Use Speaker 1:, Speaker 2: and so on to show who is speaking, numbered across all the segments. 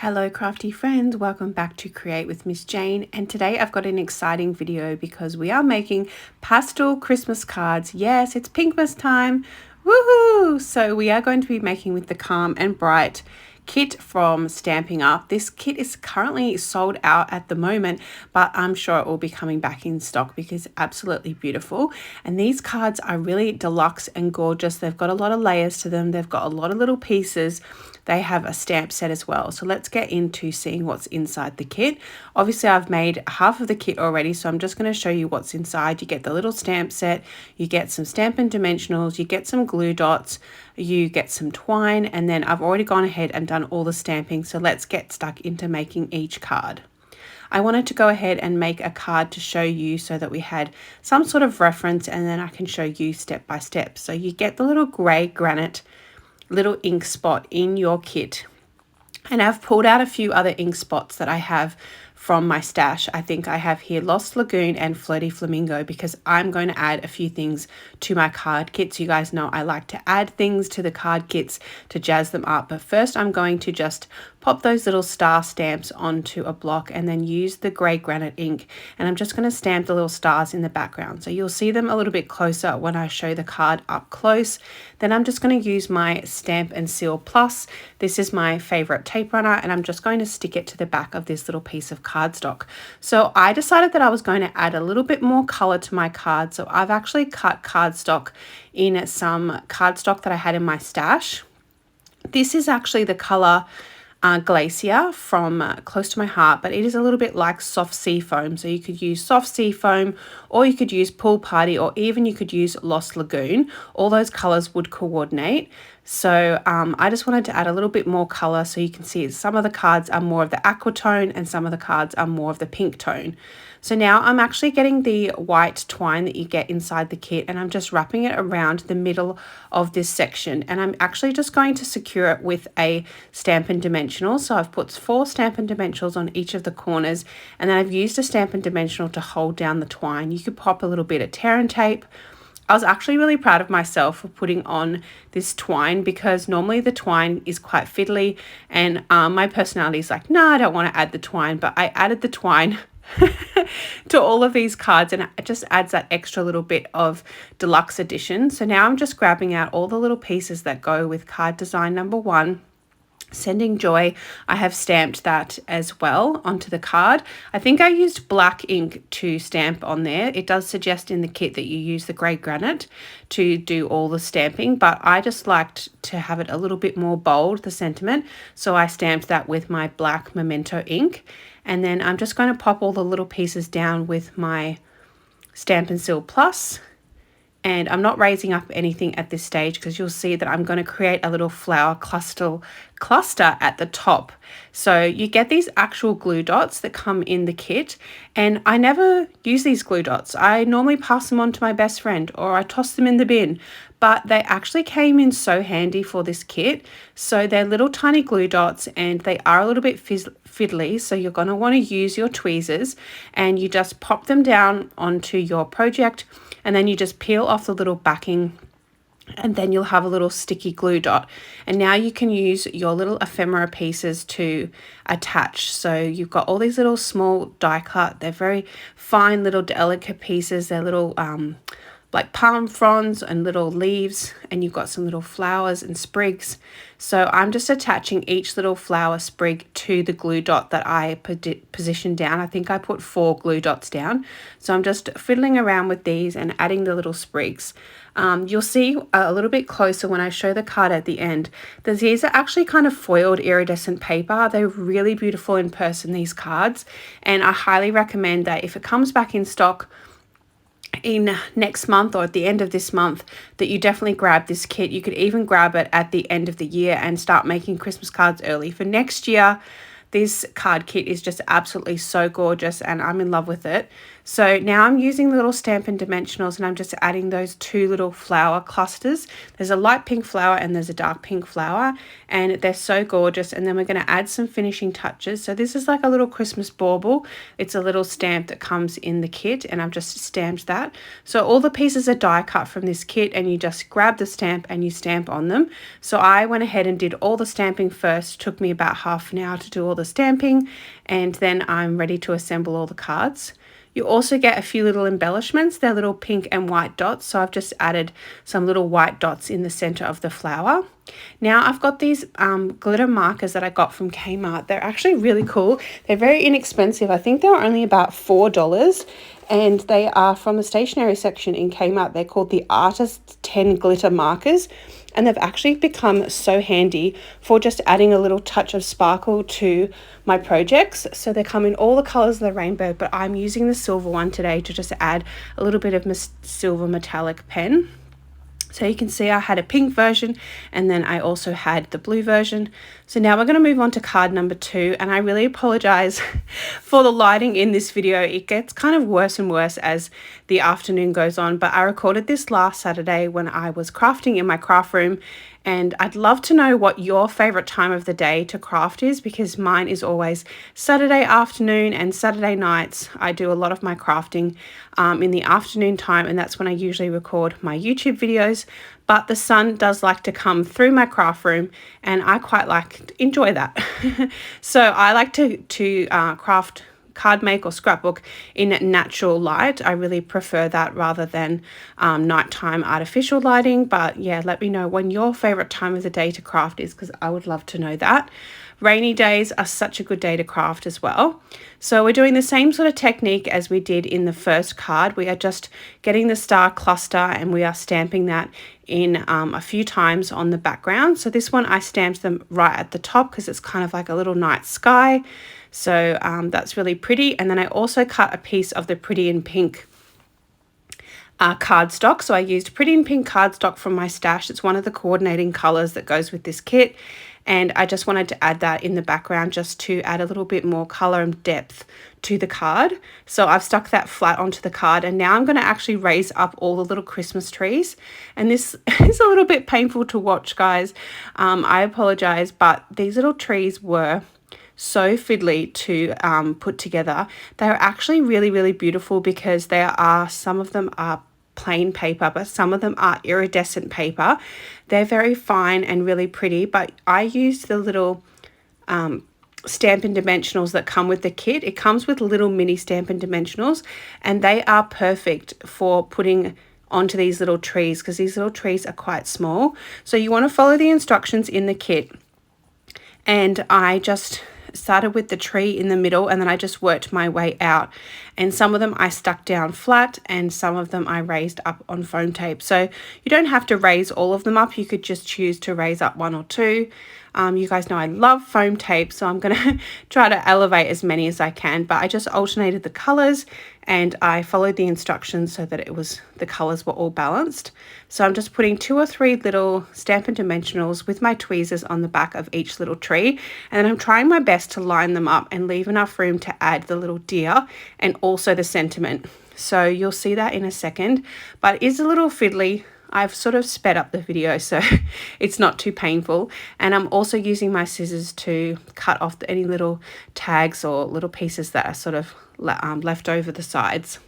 Speaker 1: Hello crafty friends, welcome back to Create with Miss Jane, and today I've got an exciting video because we are making pastel Christmas cards. Yes, it's Pinkmas time. Woohoo! So we are going to be making with the Calm and Bright kit from Stampin Up. This kit is currently sold out at the moment, but I'm sure it will be coming back in stock because it's absolutely beautiful. And these cards are really deluxe and gorgeous. They've got a lot of layers to them. They've got a lot of little pieces. They have a stamp set as well. So let's get into seeing what's inside the kit. Obviously I've made half of the kit already, so I'm just going to show you what's inside. You get the little stamp set, you get some Stampin Dimensionals, you get some glue dots, you get some twine, and then I've already gone ahead and done all the stamping. So let's get stuck into making each card. I wanted to go ahead and make a card to show you so that we had some sort of reference, and then I can show you step by step. So you get the little grey granite little ink spot in your kit, and I've pulled out a few other ink spots that I have from my stash. I think I have here Lost Lagoon and Floaty Flamingo because I'm going to add a few things to my card kits. You guys know I like to add things to the card kits to jazz them up, but first I'm going to just pop those little star stamps onto a block and then use the grey granite ink, and I'm just going to stamp the little stars in the background. So you'll see them a little bit closer when I show the card up close. Then I'm just going to use my Stamp and Seal Plus. This is my favorite tape runner, and I'm just going to stick it to the back of this little piece of cardstock. So I decided that I was going to add a little bit more color to my card. So I've actually cut cardstock in some cardstock that I had in my stash. This is actually the color Glacier from Close to My Heart, but it is a little bit like soft sea foam. So you could use soft sea foam, or you could use Pool Party, or even you could use Lost Lagoon. All those colors would coordinate. So I just wanted to add a little bit more color so you can see some of the cards are more of the aqua tone and some of the cards are more of the pink tone. So now I'm actually getting the white twine that you get inside the kit, and I'm just wrapping it around the middle of this section, and I'm actually just going to secure it with a Stampin Dimensional. So I've put 4 Stampin Dimensionals on each of the corners, and then I've used a Stampin Dimensional to hold down the twine. You could pop a little bit of tear and tape. I was actually really proud of myself for putting on this twine because normally the twine is quite fiddly, and my personality is like, no, I don't want to add the twine, but I added the twine to all of these cards, and it just adds that extra little bit of deluxe edition. So now I'm just grabbing out all the little pieces that go with card design number 1. Sending Joy, I have stamped that as well onto the card. I think I used black ink to stamp on there. It does suggest in the kit that you use the grey granite to do all the stamping, but I just liked to have it a little bit more bold, the sentiment, so I stamped that with my black Memento ink. And then I'm just going to pop all the little pieces down with my Stampin' Seal Plus. And I'm not raising up anything at this stage because you'll see that I'm going to create a little flower cluster at the top. So you get these actual glue dots that come in the kit, and I never use these glue dots. I normally pass them on to my best friend, or I toss them in the bin, but they actually came in so handy for this kit. So they're little tiny glue dots, and they are a little bit fiddly, so you're going to want to use your tweezers, and you just pop them down onto your project, and then you just peel off the little backing, and then you'll have a little sticky glue dot. And now you can use your little ephemera pieces to attach. So you've got all these little small die cut, they're very fine little delicate pieces. They're little like palm fronds and little leaves, and you've got some little flowers and sprigs. So I'm just attaching each little flower sprig to the glue dot that I positioned down. I think I put 4 glue dots down. So I'm just fiddling around with these and adding the little sprigs. You'll see a little bit closer when I show the card at the end that these are actually kind of foiled iridescent paper. They're really beautiful in person, these cards, and I highly recommend that if it comes back in stock in next month or at the end of this month, that you definitely grab this kit. You could even grab it at the end of the year and start making Christmas cards early for next year. This card kit is just absolutely so gorgeous, and I'm in love with it. So now I'm using the little Stampin Dimensionals and I'm just adding those two little flower clusters. There's a light pink flower and there's a dark pink flower, and they're so gorgeous. And then we're going to add some finishing touches. So this is like a little Christmas bauble. It's a little stamp that comes in the kit, and I've just stamped that. So all the pieces are die cut from this kit, and you just grab the stamp and you stamp on them. So I went ahead and did all the stamping first. It took me about half an hour to do all the stamping, and then I'm ready to assemble all the cards. You also get a few little embellishments. They're little pink and white dots. So I've just added some little white dots in the center of the flower. Now I've got these glitter markers that I got from Kmart. They're actually really cool. They're very inexpensive. I think they were only about $4, and they are from the stationery section in Kmart. They're called the Artist 10 glitter markers, and they've actually become so handy for just adding a little touch of sparkle to my projects. So they come in all the colors of the rainbow, but I'm using the silver one today to just add a little bit of silver metallic pen. So you can see I had a pink version, and then I also had the blue version. So now we're going to move on to card number 2, and I really apologize for the lighting in this video. It gets kind of worse and worse as the afternoon goes on, but I recorded this last Saturday when I was crafting in my craft room, and I'd love to know what your favorite time of the day to craft is, because mine is always Saturday afternoon and Saturday nights. I do a lot of my crafting in the afternoon time, and that's when I usually record my YouTube videos. But the sun does like to come through my craft room, and I quite enjoy that. So I like to craft, card make or scrapbook in natural light. I really prefer that rather than nighttime artificial lighting. But yeah, let me know when your favorite time of the day to craft is, because I would love to know that. Rainy days are such a good day to craft as well. So we're doing the same sort of technique as we did in the first card. We are just getting the star cluster and we are stamping that in a few times on the background. So this one I stamped them right at the top because it's kind of like a little night sky. So that's really pretty. And then I also cut a piece of the Pretty in Pink cardstock. So I used Pretty in Pink cardstock from my stash. It's one of the coordinating colors that goes with this kit. And I just wanted to add that in the background just to add a little bit more color and depth to the card. So I've stuck that flat onto the card, and now I'm going to actually raise up all the little Christmas trees. And this is a little bit painful to watch, guys. I apologize, but these little trees were so fiddly to put together. They are actually really, really beautiful because some of them are plain paper, but some of them are iridescent paper. They're very fine and really pretty, but I used the little Stampin Dimensionals that come with the kit. It comes with little mini Stampin Dimensionals, and they are perfect for putting onto these little trees because these little trees are quite small. So you want to follow the instructions in the kit. And I just started with the tree in the middle, and then I just worked my way out, and some of them I stuck down flat and some of them I raised up on foam tape. So you don't have to raise all of them up. You could just choose to raise up one or two. You guys know I love foam tape, so I'm going to try to elevate as many as I can, but I just alternated the colors and I followed the instructions so that the colors were all balanced. So I'm just putting 2 or 3 little Stampin' Dimensionals with my tweezers on the back of each little tree, and then I'm trying my best to line them up and leave enough room to add the little deer and also the sentiment. So you'll see that in a second, but it is a little fiddly. I've sort of sped up the video so it's not too painful, and I'm also using my scissors to cut off any little tags or little pieces that are sort of left over the sides.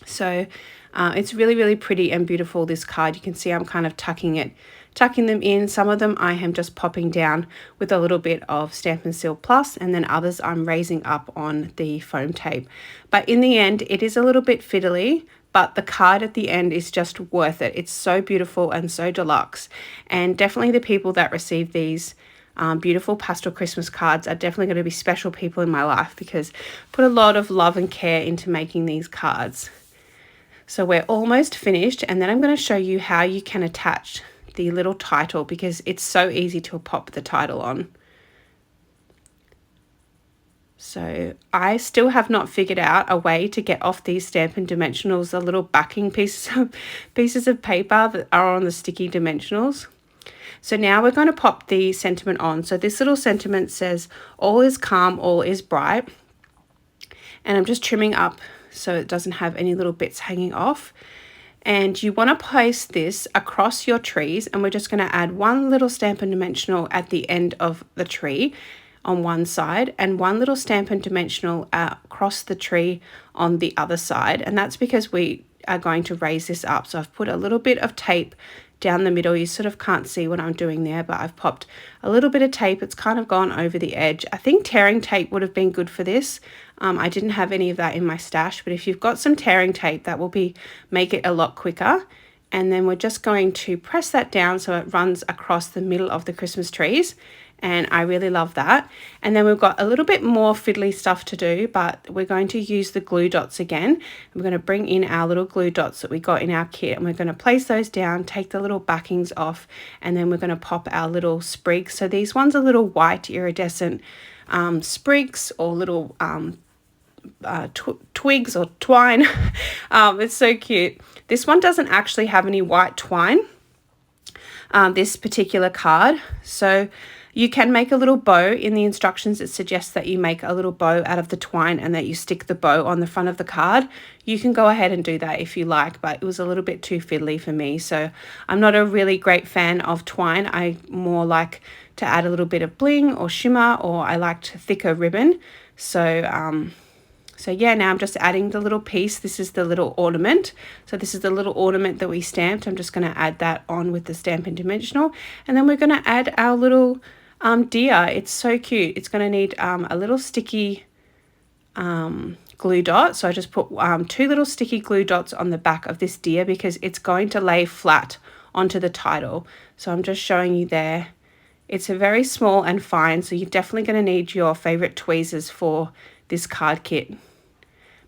Speaker 1: So it's really, really pretty and beautiful, this card. You can see I'm kind of tucking them in. Some of them I am just popping down with a little bit of Stampin' Seal Plus, and then others I'm raising up on the foam tape. But in the end, it is a little bit fiddly, but the card at the end is just worth it. It's so beautiful and so deluxe, and definitely the people that receive these beautiful pastel Christmas cards are definitely going to be special people in my life because I put a lot of love and care into making these cards. So we're almost finished, and then I'm going to show you how you can attach the little title because it's so easy to pop the title on. So I still have not figured out a way to get off these Stampin' Dimensionals, the little backing pieces of paper that are on the sticky Dimensionals. So now we're going to pop the sentiment on. So this little sentiment says, all is calm, all is bright. And I'm just trimming up so it doesn't have any little bits hanging off. And you want to place this across your trees, and we're just going to add one little Stampin' Dimensional at the end of the tree on one side and one little Stampin' Dimensional across the tree on the other side. And that's because we are going to raise this up. So I've put a little bit of tape down the middle. You sort of can't see what I'm doing there, but I've popped a little bit of tape. It's kind of gone over the edge. I think tearing tape would have been good for this. I didn't have any of that in my stash, but if you've got some tearing tape, that will make it a lot quicker. And then we're just going to press that down so it runs across the middle of the Christmas trees. And I really love that. And then we've got a little bit more fiddly stuff to do, but we're going to use the glue dots again. We're going to bring in our little glue dots that we got in our kit, and we're going to place those down, take the little backings off, and then we're going to pop our little sprigs. So these ones are little white iridescent sprigs or little twigs or twine. It's so cute. This one doesn't actually have any white twine, this particular card. So you can make a little bow. In the instructions, it suggests that you make a little bow out of the twine and that you stick the bow on the front of the card. You can go ahead and do that if you like, but it was a little bit too fiddly for me. So I'm not a really great fan of twine. I more like to add a little bit of bling or shimmer, or I liked thicker ribbon. So yeah, now I'm just adding the little piece. This is the little ornament. So this is the little ornament that we stamped. I'm just going to add that on with the Stampin' Dimensional. And then we're going to add our little deer. It's so cute. It's going to need a little sticky glue dot. So I just put 2 little sticky glue dots on the back of this deer because it's going to lay flat onto the title. So I'm just showing you there. It's a very small and fine, so you're definitely going to need your favorite tweezers for this card kit.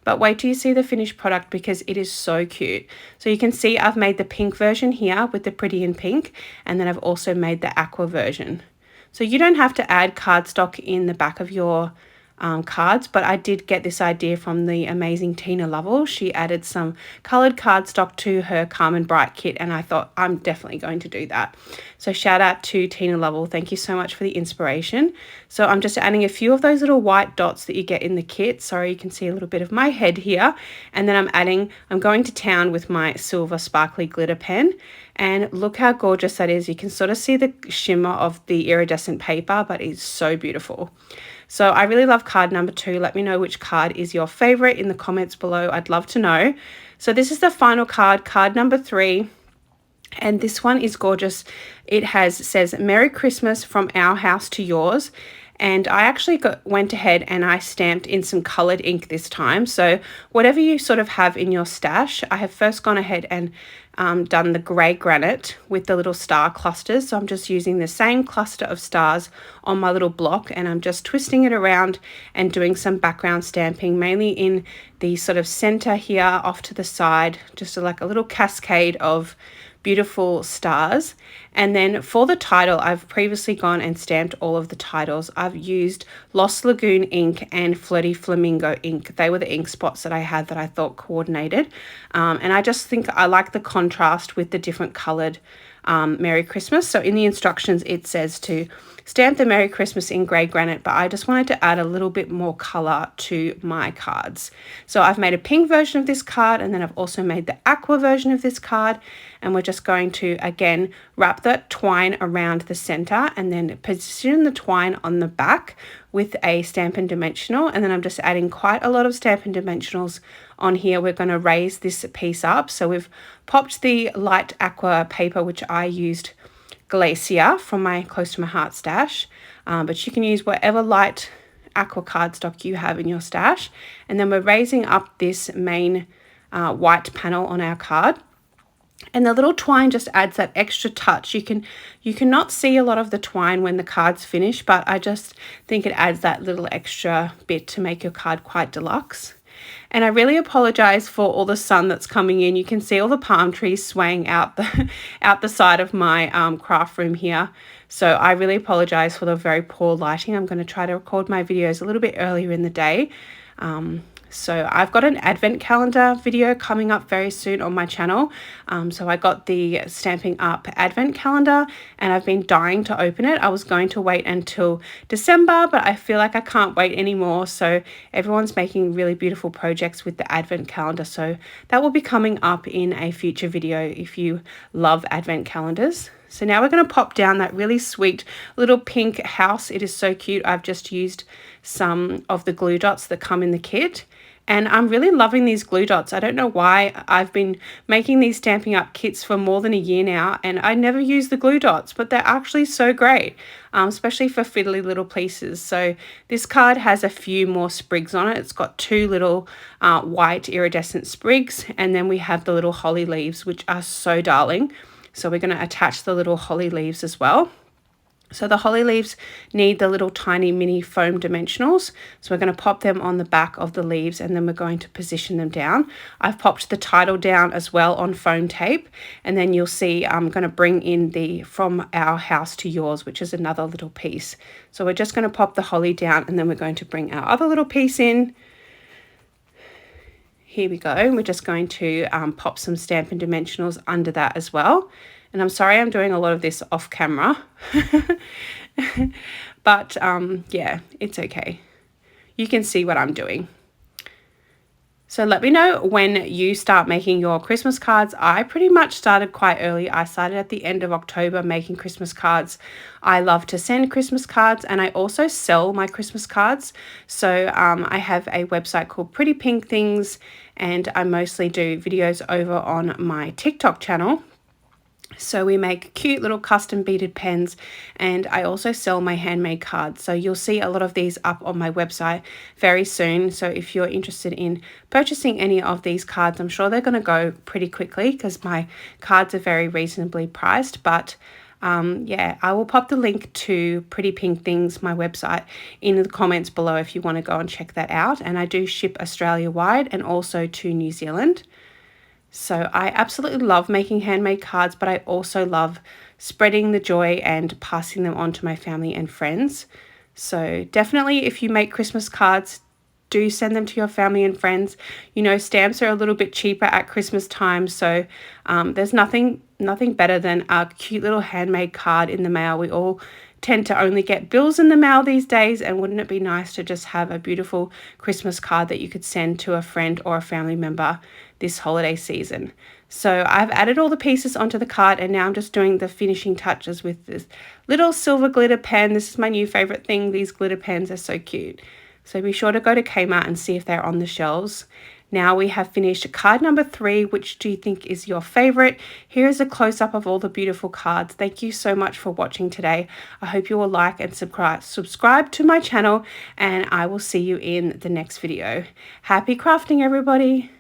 Speaker 1: But wait till you see the finished product because it is so cute. So you can see I've made the pink version here with the pretty in pink, and then I've also made the aqua version. So you don't have to add cardstock in the back of your cards, but I did get this idea from the amazing Tina Lovell. She added some colored cardstock to her Calm and Bright kit, and I thought I'm definitely going to do that. So shout out to Tina Lovell. Thank you so much for the inspiration. So I'm just adding a few of those little white dots that you get in the kit. Sorry, you can see a little bit of my head here. And then I'm going to town with my silver sparkly glitter pen. And look how gorgeous that is. You can sort of see the shimmer of the iridescent paper, but it's so beautiful. So I really love card number 2. Let me know which card is your favorite in the comments below. I'd love to know. So this is the final card, card number 3. And this one is gorgeous. It says Merry Christmas from our house to yours. And I actually went ahead and I stamped in some colored ink this time. So whatever you sort of have in your stash, I have first gone ahead and done the grey granite with the little star clusters. So I'm just using the same cluster of stars on my little block, and I'm just twisting it around and doing some background stamping, mainly in the sort of center here off to the side, just like a little cascade of beautiful stars. And then for the title, I've previously gone and stamped all of the titles. I've used Lost Lagoon ink and Flirty Flamingo ink. They were the ink spots that I had that I thought coordinated. And I just think I like the contrast with the different colored Merry Christmas. So in the instructions, it says to stamp the Merry Christmas in grey granite, but I just wanted to add a little bit more colour to my cards. So I've made a pink version of this card, and then I've also made the aqua version of this card, and we're just going to, again, wrap that twine around the centre and then position the twine on the back with a Stampin' Dimensional, and then I'm just adding quite a lot of Stampin' Dimensionals on here. We're going to raise this piece up. So we've popped the light aqua paper, which I used Glacier from my Close to My Heart stash, but you can use whatever light aqua cardstock you have in your stash. And then we're raising up this main white panel on our card. And the little twine just adds that extra touch. You cannot see a lot of the twine when the card's finished, but I just think it adds that little extra bit to make your card quite deluxe. And I really apologize for all the sun that's coming in. You can see all the palm trees swaying out the side of my craft room here. So I really apologize for the very poor lighting. I'm going to try to record my videos a little bit earlier in the day. So I've got an advent calendar video coming up very soon on my channel. So I got the Stampin' Up advent calendar and I've been dying to open it. I was going to wait until December, but I feel like I can't wait anymore. So everyone's making really beautiful projects with the advent calendar. So that will be coming up in a future video if you love advent calendars. So now we're going to pop down that really sweet little pink house. It is so cute. I've just used some of the glue dots that come in the kit. And I'm really loving these glue dots. I don't know why. I've been making these Stampin' Up kits for more than a year now, and I never use the glue dots, but they're actually so great, especially for fiddly little pieces. So this card has a few more sprigs on it. It's got two little white iridescent sprigs, and then we have the little holly leaves, which are so darling. So we're going to attach the little holly leaves as well. So the holly leaves need the little tiny mini foam dimensionals. So we're going to pop them on the back of the leaves and then we're going to position them down. I've popped the title down as well on foam tape. And then you'll see I'm going to bring in the From Our House to Yours, which is another little piece. So we're just going to pop the holly down and then we're going to bring our other little piece in. Here we go. We're just going to pop some Stampin' Dimensionals under that as well. And I'm sorry I'm doing a lot of this off camera. But yeah, it's okay. You can see what I'm doing. So let me know when you start making your Christmas cards. I pretty much started quite early. I started at the end of October making Christmas cards. I love to send Christmas cards and I also sell my Christmas cards. So I have a website called Pretty Pink Things and I mostly do videos over on my TikTok channel. So we make cute little custom beaded pens and I also sell my handmade cards. So you'll see a lot of these up on my website very soon. So if you're interested in purchasing any of these cards, I'm sure they're going to go pretty quickly because my cards are very reasonably priced. But yeah, I will pop the link to Pretty Pink Things, my website, in the comments below if you want to go and check that out. And I do ship Australia wide and also to New Zealand. So I absolutely love making handmade cards, but I also love spreading the joy and passing them on to my family and friends. So definitely if you make Christmas cards, do send them to your family and friends. You know, stamps are a little bit cheaper at Christmas time, so there's nothing better than a cute little handmade card in the mail. We all tend to only get bills in the mail these days, and wouldn't it be nice to just have a beautiful Christmas card that you could send to a friend or a family member this holiday season. So I've added all the pieces onto the card and now I'm just doing the finishing touches with this little silver glitter pen. This is my new favorite thing. These glitter pens are so cute. So be sure to go to Kmart and see if they're on the shelves. Now we have finished card number 3. Which do you think is your favorite? Here is a close-up of all the beautiful cards. Thank you so much for watching today. I hope you will like and subscribe to my channel and I will see you in the next video. Happy crafting, everybody!